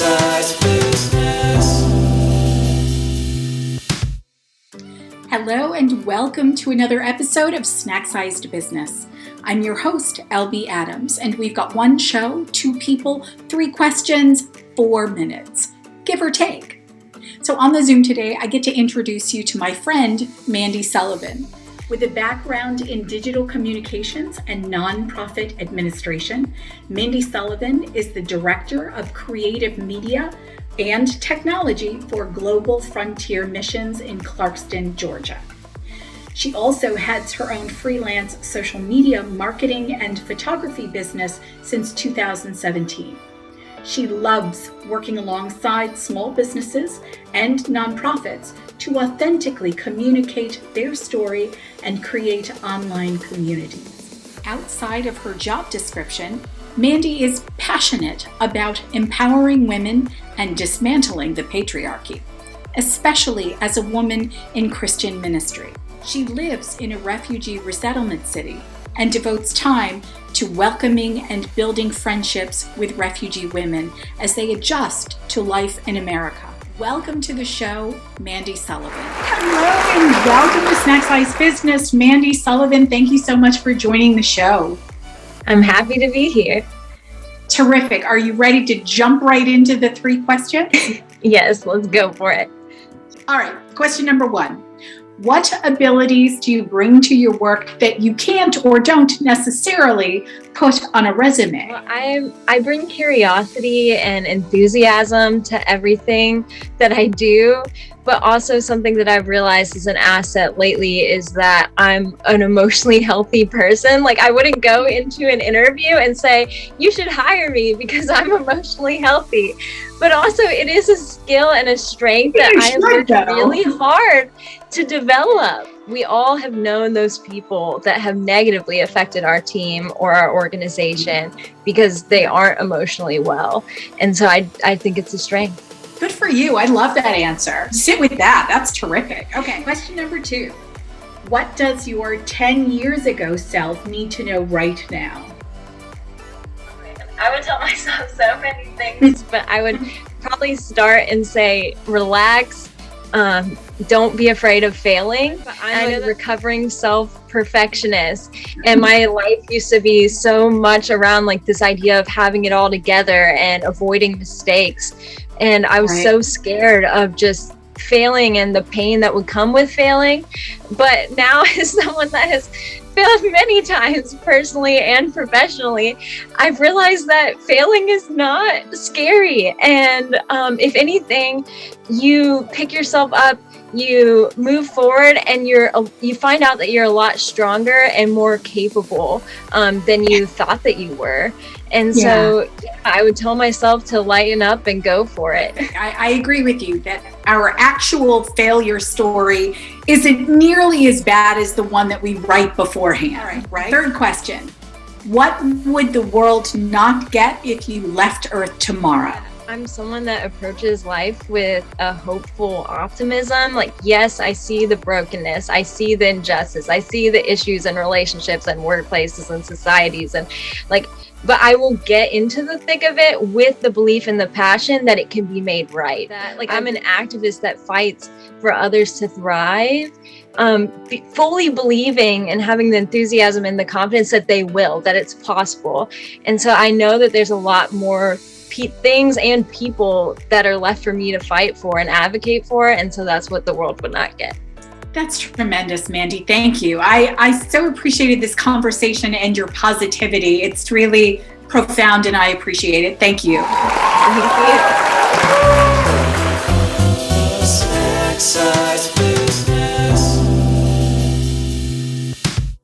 Snack-sized business. Hello and welcome to another episode of Snack-sized Business. I'm your host, LB Adams, and we've got one show, two people, 3 questions, 4 minutes, give or take. So on the Zoom today, I get to introduce you to my friend, Mandy Sullivan. With a background in digital communications and nonprofit administration, Mandy Sullivan is the Director of Creative Media and Technology for Global Frontier Missions in Clarkston, Georgia. She also heads her own freelance social media marketing and photography business since 2017. She loves working alongside small businesses and nonprofits to authentically communicate their story and create online communities. Outside of her job description, Mandy is passionate about empowering women and dismantling the patriarchy, especially as a woman in Christian ministry. She lives in a refugee resettlement city and devotes time to welcoming and building friendships with refugee women as they adjust to life in America. Welcome to the show, Mandy Sullivan. Hello and welcome to Snack-sized Business. Mandy Sullivan, thank you so much for joining the show. I'm happy to be here. Terrific. Are you ready to jump right into the 3 questions? Yes, let's go for it. All right, question number 1. What abilities do you bring to your work that you can't or don't necessarily put on a resume? Well, I bring curiosity and enthusiasm to everything that I do, but also something that I've realized is an asset lately is that I'm an emotionally healthy person. Like, I wouldn't go into an interview and say, you should hire me because I'm emotionally healthy. But also it is a skill and a strength that I have worked really hard to develop. We all have known those people that have negatively affected our team or our organization because they aren't emotionally well. And so I think it's a strength. Good for you. I love that answer. Sit with that. That's terrific. Okay, question number 2. What does your 10 years ago self need to know right now? I would tell myself so many things, but I would probably start and say, relax. Don't be afraid of failing. I'm a recovering self-perfectionist, and my life used to be so much around like this idea of having it all together and avoiding mistakes. And I was so scared of just failing and the pain that would come with failing. But now, as someone that has failed many times personally and professionally, I've realized that failing is not scary. And if anything, you pick yourself up, you move forward, and you find out that you're a lot stronger and more capable than you thought that you were. And so I would tell myself to lighten up and go for it. I agree with you that our actual failure story isn't nearly as bad as the one that we write beforehand. Right? 3rd question. What would the world not get if you left Earth tomorrow? I'm someone that approaches life with a hopeful optimism. Like, yes, I see the brokenness, I see the injustice, I see the issues in relationships and workplaces and societies, and but I will get into the thick of it with the belief and the passion that it can be made right. I'm an activist that fights for others to thrive, fully believing and having the enthusiasm and the confidence that they will, that it's possible. And so I know that there's a lot more things and people that are left for me to fight for and advocate for. And so that's what the world would not get. That's tremendous, Mandy. Thank you. I so appreciated this conversation and your positivity. It's really profound and I appreciate it. Thank you. Thank you.